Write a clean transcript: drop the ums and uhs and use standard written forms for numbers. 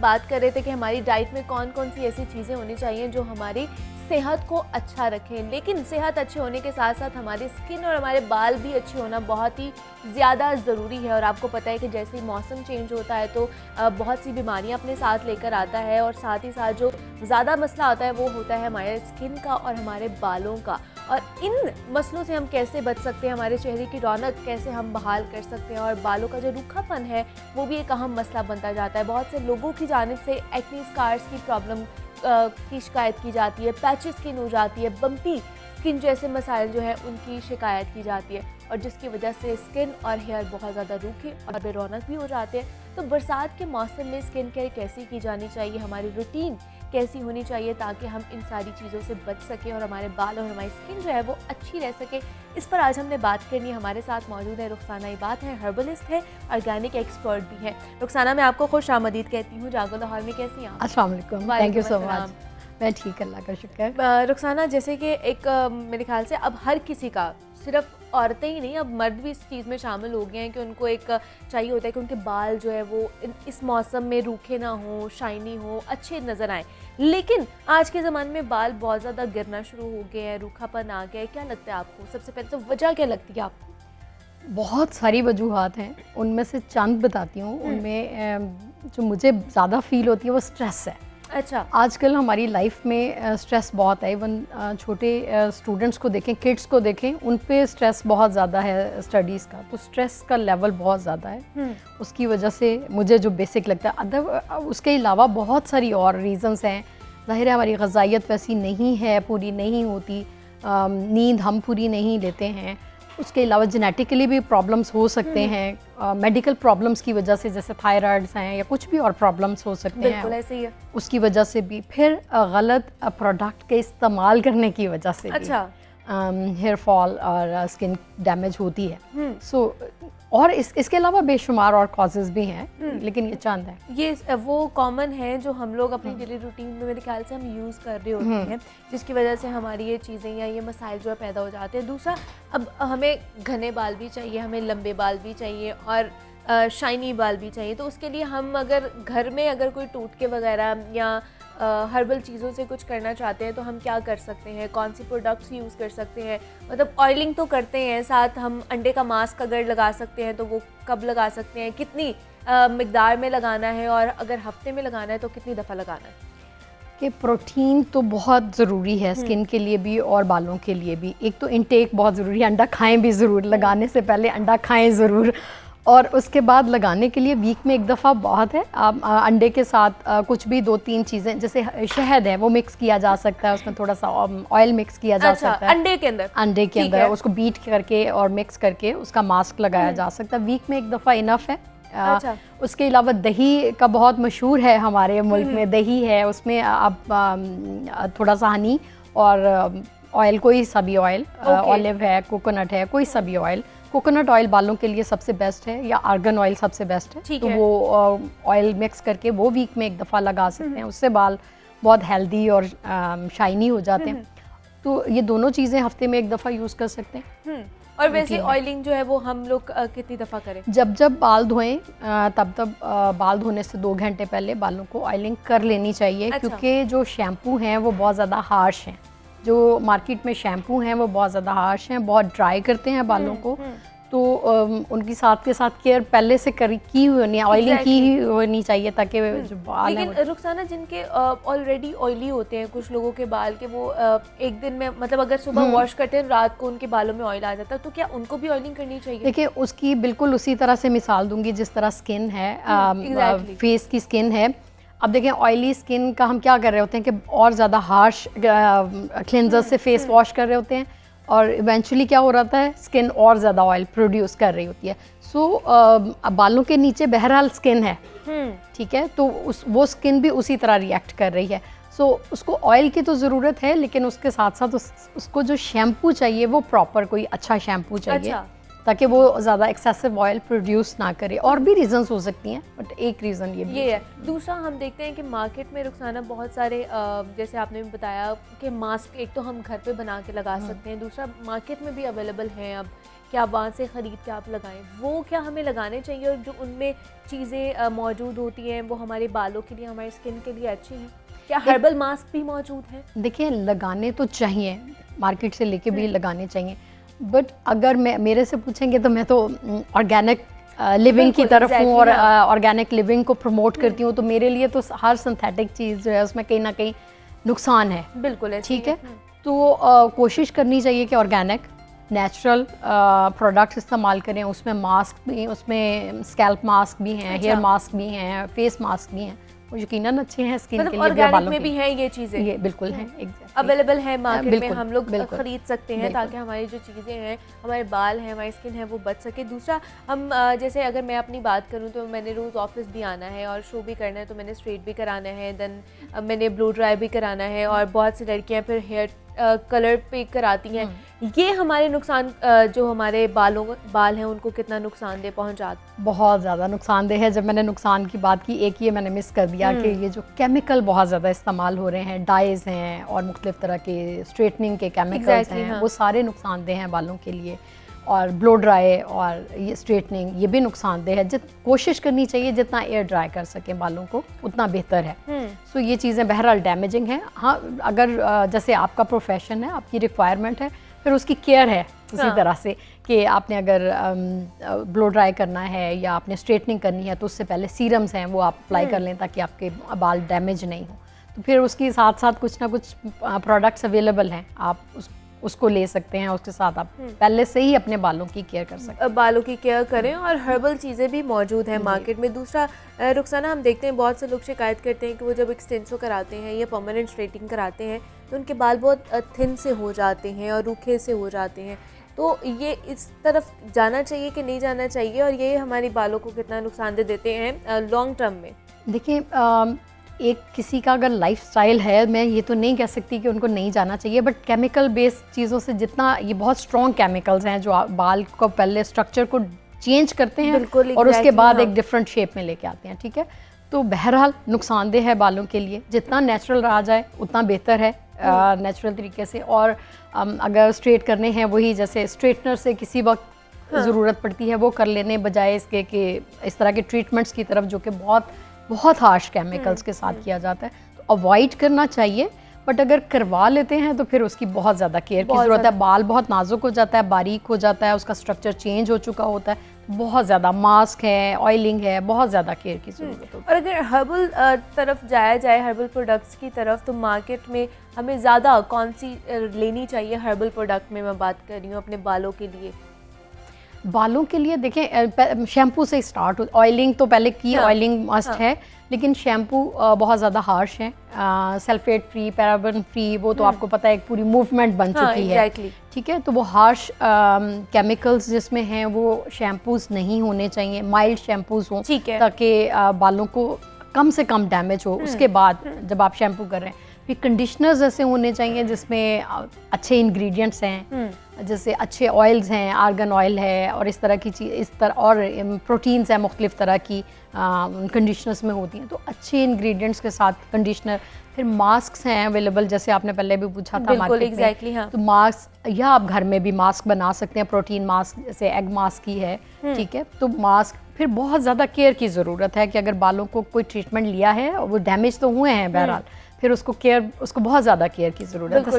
बात कर रहे थे कि हमारी डाइट में कौन कौन सी ऐसी चीज़ें होनी चाहिए जो हमारी सेहत को अच्छा रखें, लेकिन सेहत अच्छे होने के साथ साथ हमारी स्किन और हमारे बाल भी अच्छे होना बहुत ही ज़्यादा ज़रूरी है। और आपको पता है कि जैसे ही मौसम चेंज होता है तो बहुत सी बीमारियां अपने साथ लेकर आता है, और साथ ही साथ जो ज़्यादा मसला आता है वो होता है हमारे स्किन का और हमारे बालों का। और इन मसलों से हम कैसे बच सकते हैं, हमारे चेहरे की रौनक कैसे हम बहाल कर सकते हैं, और बालों का जो रूखापन है वो भी एक अहम मसला बनता जाता है। बहुत से लोगों की जानिब से एक्ने स्कार्स की प्रॉब्लम की शिकायत की जाती है, पैची स्किन हो जाती है, बम्पी स्किन जैसे मसाइल जो है उनकी शिकायत की जाती है, और जिसकी वजह से स्किन और हेयर बहुत ज़्यादा रूखे और बेरौनक भी हो जाते हैं। तो बरसात के मौसम में स्किन केयर कैसी की जानी चाहिए, हमारी रूटीन कैसी होनी चाहिए ताकि हम इन सारी चीज़ों से बच सकें और हमारे बाल और हमारी स्किन जो है वो अच्छी रह सके, इस पर आज हमने बात करनी है। हमारे साथ मौजूद है रुखसाना इबाद है, हर्बलिस्ट है, ऑर्गेनिक एक्सपर्ट भी है। रुखसाना, मैं आपको खुश आमदीद कहती हूँ जागो लाहौर में। कैसी हैं आप? अस्सलाम वालेकुम, थैंक यू सो मच। मैं ठीक, अल्लाह का शुक्र। रुखसाना, जैसे कि एक मेरे ख्याल से अब हर किसी का, सिर्फ औरतें ही नहीं, अब मर्द भी इस चीज़ में शामिल हो गए हैं कि उनको एक चाहिए होता है कि उनके बाल जो है वो इस मौसम में रूखे ना हो, शाइनी हो, अच्छे नज़र आए। लेकिन आज के ज़माने में बाल बहुत ज़्यादा गिरना शुरू हो गए हैं, रूखापन आ गया है। क्या लगता है आपको, सबसे पहले तो वजह क्या लगती है आपको? बहुत सारी वजूहात हैं, उनमें से चंद बताती हूँ। उनमें जो मुझे ज़्यादा फील होती है वो स्ट्रेस है। अच्छा। आजकल हमारी लाइफ में स्ट्रेस बहुत है। इवन छोटे स्टूडेंट्स को देखें, किड्स को देखें, उन पे स्ट्रेस बहुत ज़्यादा है स्टडीज़ का, तो स्ट्रेस का लेवल बहुत ज़्यादा है। उसकी वजह से मुझे जो बेसिक लगता है, अदर उसके अलावा बहुत सारी और रीज़न्स हैं। ज़ाहिर है हमारी ग़िज़ाइयत वैसी नहीं है, पूरी नहीं होती, नींद हम पूरी नहीं लेते हैं। उसके अलावा जेनेटिकली भी प्रॉब्लम्स हो सकते हैं, मेडिकल प्रॉब्लम्स की वजह से, जैसे थायराइड्स हैं या कुछ भी और प्रॉब्लम्स हो सकते हैं। बिल्कुल ऐसे ही है। उसकी वजह से भी, फिर गलत प्रोडक्ट के इस्तेमाल करने की वजह से भी अच्छा। हेयर फॉल और स्किन डैमेज होती है। सो और इसके अलावा बेशुमार और कॉजेज़ भी हैं, लेकिन ये चंद है। ये वो कॉमन है जो हम लोग अपनी डेली रूटीन में मेरे ख्याल से हम यूज़ कर रहे होते हैं, जिसकी वजह से हमारी ये चीज़ें या ये मसाइल जो है पैदा हो जाते हैं। दूसरा, अब हमें घने बाल भी चाहिए, हमें लंबे बाल भी चाहिए और शाइनी बाल भी चाहिए। तो उसके लिए हम अगर घर में अगर कोई टोटके वगैरह या हर्बल चीज़ों से कुछ करना चाहते हैं तो हम क्या कर सकते हैं, कौन सी प्रोडक्ट्स यूज़ कर सकते हैं? मतलब ऑयलिंग तो करते हैं, साथ हम अंडे का मास्क अगर लगा सकते हैं तो वो कब लगा सकते हैं, कितनी मिकदार में लगाना है, और अगर हफ्ते में लगाना है तो कितनी दफ़ा लगाना है? कि प्रोटीन तो बहुत ज़रूरी है स्किन के लिए भी और बालों के लिए भी। एक तो इंटेक बहुत ज़रूरी है, अंडा खाएं भी ज़रूर, लगाने से पहले अंडा खाएं ज़रूर, और उसके बाद लगाने के लिए वीक में एक दफ़ा बहुत है। आप अंडे के साथ कुछ भी 2-3 चीज़ें, जैसे शहद है वो मिक्स किया जा सकता है, उसमें थोड़ा सा ऑयल मिक्स किया जा सकता है अंडे के अंदर उसको बीट करके और मिक्स करके उसका मास्क लगाया जा सकता है। वीक में एक दफ़ा इनफ है। अच्छा। उसके अलावा दही का बहुत मशहूर है हमारे मुल्क में, दही है, उसमें आप थोड़ा सा हनी और ऑयल, कोई सा भी ऑयल, ऑलिव है, कोकोनट है, कोई सा भी ऑयल। कोकोनट ऑयल बालों के लिए सबसे बेस्ट है, या आर्गन ऑयल सबसे बेस्ट है। तो वो ऑयल मिक्स करके वो वीक में एक दफ़ा लगा सकते हैं, उससे बाल बहुत हेल्दी और शाइनी हो जाते हैं। तो ये दोनों चीज़ें हफ्ते में एक दफ़ा यूज़ कर सकते हैं। और वैसे ऑयलिंग जो है वो हम लोग कितनी दफ़ा करें? जब बाल धोएं तब बाल धोने से 2 घंटे पहले बालों को ऑयलिंग कर लेनी चाहिए। अच्छा। क्योंकि जो शैम्पू हैं वो बहुत ज़्यादा हार्श हैं, जो मार्केट में शैम्पू हैं वो बहुत ज़्यादा हार्श हैं, बहुत ड्राई करते हैं बालों को। तो उनकी साथ के साथ केयर पहले से की हुई होनी है, ऑयलिंग की ही होनी चाहिए ताकि जो बाल लेकिन रुखसाना, जिनके ऑलरेडी ऑयली होते हैं कुछ लोगों के बाल के, वो एक दिन में, मतलब अगर सुबह वॉश करते हैं रात को उनके बालों में ऑयल आ जाता है, तो क्या उनको भी ऑयलिंग करनी चाहिए? देखिए, उसकी बिल्कुल उसी तरह से मिसाल दूंगी जिस तरह स्किन है, फेस की स्किन है। अब देखें, ऑयली स्किन का हम क्या कर रहे होते हैं कि और ज़्यादा हार्श क्लिनजर से फेस वॉश कर रहे होते हैं, और इवेंचुअली क्या हो रहा है, स्किन और ज़्यादा ऑयल प्रोड्यूस कर रही होती है। सो बालों के नीचे बहरहाल स्किन है, ठीक है, तो वो स्किन भी उसी तरह रिएक्ट कर रही है। सो उसको ऑयल की तो ज़रूरत है, लेकिन उसके साथ साथ उसको जो शैम्पू चाहिए वो प्रॉपर कोई अच्छा शैम्पू चाहिए। ताकि वो ज़्यादा एक्सेसिव ऑयल प्रोड्यूस ना करे। और भी रीजंस हो सकती हैं, बट एक रीज़न ये भी है। दूसरा हम देखते हैं कि मार्केट में रुखसाना बहुत सारे जैसे आपने भी बताया कि मास्क एक तो हम घर पे बना के लगा सकते हैं, दूसरा मार्केट में भी अवेलेबल हैं अब कि आप वहाँ से ख़रीद के आप लगाएं। वो क्या हमें लगाने चाहिए और जो उनमें चीज़ें मौजूद होती हैं वो हमारे बालों के लिए, हमारी स्किन के लिए अच्छी हैं? क्या हर्बल मास्क भी मौजूद हैं? देखिए, लगाने तो चाहिए, मार्केट से लेके भी लगाने चाहिए, बट अगर मेरे से पूछेंगे तो मैं तो ऑर्गेनिक लिविंग की तरफ हूँ और ऑर्गेनिक लिविंग को प्रमोट करती हूँ। तो मेरे लिए तो हर सिंथेटिक चीज़ जो है उसमें कहीं ना कहीं नुकसान है। बिल्कुल ठीक है। तो कोशिश करनी चाहिए कि ऑर्गेनिक नेचुरल प्रोडक्ट्स इस्तेमाल करें। उसमें मास्क भी, उसमें स्कैल्प मास्क भी हैं, हेयर मास्क भी हैं, फेस मास्क भी हैं, वो यकीनन अच्छे हैं स्किन के लिए, ऑर्गेनिक में भी हैं ये चीज़ें, ये बिल्कुल हैं, अवेलेबल है मार्केट में, हम लोग खरीद सकते हैं ताकि हमारी जो चीज़ें हैं, हमारे बाल हैं, हमारी स्किन है, वो बच सके। दूसरा हम जैसे अगर मैं अपनी बात करूं तो मैंने रोज़ ऑफिस भी आना है और शो भी करना है, तो मैंने स्ट्रेट भी कराना है, देन मैंने ब्लो ड्राई भी कराना है, और बहुत सी लड़कियाँ फिर हेयर कलर पे कराती हैं। ये हमारे नुकसान जो हमारे बाल हैं उनको कितना नुकसानदेह पहुंचाते? बहुत ज़्यादा नुकसानदेह है। जब मैंने नुकसान की बात की, एक ये मैंने मिस कर दिया कि ये जो केमिकल बहुत ज़्यादा इस्तेमाल हो रहे हैं, डाइज हैं और मुख्तलिफ तरह के स्ट्रेटनिंग के केमिकल्स हैं, वो सारे नुकसानदेह हैं बालों के लिए। और ब्लो ड्राई और ये स्ट्रेटनिंग, ये भी नुकसानदेह है। कोशिश करनी चाहिए जितना एयर ड्राई कर सकें बालों को उतना बेहतर है। सो ये चीज़ें बहरहाल डैमेजिंग हैं। हाँ, अगर जैसे आपका प्रोफेशन है, आपकी रिक्वायरमेंट है, फिर उसकी केयर है उसी तरह से कि आपने अगर ब्लो ड्राई करना है या आपने स्ट्रेटनिंग करनी है तो उससे पहले सीरम्स हैं वो आप अप्लाई कर लें ताकि आपके बाल डैमेज नहीं हो। तो फिर उसके साथ साथ कुछ ना कुछ प्रोडक्ट्स अवेलेबल हैं, आप उसको ले सकते हैं, उसके साथ आप पहले से ही अपने बालों की केयर कर सकते हैं। बालों की केयर करें, और हर्बल चीज़ें भी मौजूद हैं मार्केट में। दूसरा रुखसाना, हम देखते हैं बहुत से लोग शिकायत करते हैं कि वो जब एक्सटेंसो कराते हैं या परमानेंट स्ट्रेटिंग कराते हैं तो उनके बाल बहुत थिन से हो जाते हैं और रूखे से हो जाते हैं। तो ये इस तरफ जाना चाहिए कि नहीं जाना चाहिए, और ये हमारे बालों को कितना नुकसानदेह देते हैं लॉन्ग टर्म में? देखिए, एक किसी का अगर लाइफस्टाइल है, मैं ये तो नहीं कह सकती कि उनको नहीं जाना चाहिए, बट केमिकल बेस्ड चीज़ों से जितना, ये बहुत स्ट्रॉन्ग केमिकल्स हैं जो बाल को पहले स्ट्रक्चर को चेंज करते हैं और उसके बाद एक डिफरेंट शेप में लेके आते हैं। ठीक है, तो बहरहाल नुकसानदेह है बालों के लिए। जितना नेचुरल रहा जाए उतना बेहतर है, नेचुरल तरीके से। और अगर स्ट्रेट करने हैं, वही जैसे स्ट्रेटनर से किसी वक्त ज़रूरत पड़ती है वो कर लेने, बजाय इसके कि इस तरह के ट्रीटमेंट्स की तरफ जो कि बहुत हार्श केमिकल्स के साथ किया जाता है, तो अवॉइड करना चाहिए। बट अगर करवा लेते हैं तो फिर उसकी बहुत ज़्यादा केयर की ज़रूरत है। बाल बहुत नाजुक हो जाता है, बारीक हो जाता है, उसका स्ट्रक्चर चेंज हो चुका होता है, बहुत ज़्यादा मास्क है, ऑयलिंग है, बहुत ज़्यादा केयर की ज़रूरत होती है। और अगर हर्बल तरफ जाया जाए, हर्बल प्रोडक्ट्स की तरफ, तो मार्केट में हमें ज़्यादा कौन सी लेनी चाहिए? हर्बल प्रोडक्ट में मैं बात कर रही हूँ अपने बालों के लिए। बालों के लिए देखें, शैम्पू से स्टार्ट हो। ऑयलिंग तो पहले की, ऑयलिंग मस्ट है, लेकिन शैम्पू बहुत ज़्यादा हार्श है, सल्फेट फ्री, पैराबन फ्री, वो तो आपको पता है एक पूरी मूवमेंट बन चुकी है। ठीक है, तो वो हार्श केमिकल्स जिसमें हैं वो शैम्पूज़ नहीं होने चाहिए, माइल्ड शैम्पूज़ हों ताकि बालों को कम से कम डैमेज हो। उसके बाद जब आप शैम्पू कर रहे हैं, फिर कंडीशनर्स ऐसे होने चाहिए जिसमें अच्छे इंग्रेडिएंट्स हैं, जैसे अच्छे ऑयल्स हैं, आर्गन ऑयल है और इस तरह की चीज़, इस तरह और प्रोटीन्स हैं मुख्तलिफ तरह की कंडीशनर्स में होती हैं। तो अच्छे इंग्रेडिएंट्स के साथ कंडीशनर। फिर मास्क हैं अवेलेबल, जैसे आपने पहले भी पूछा था मार्केट में। हाँ। तो मास्क, या आप घर में भी मास्क बना सकते हैं, प्रोटीन मास्क जैसे एग मास्क ही है। ठीक है, तो मास्क। फिर बहुत ज़्यादा केयर की ज़रूरत है कि अगर बालों को कोई ट्रीटमेंट लिया है और वो डैमेज तो हुए हैं बहरहाल, फिर उसको बहुत ज़्यादा केयर की ज़रूरत है।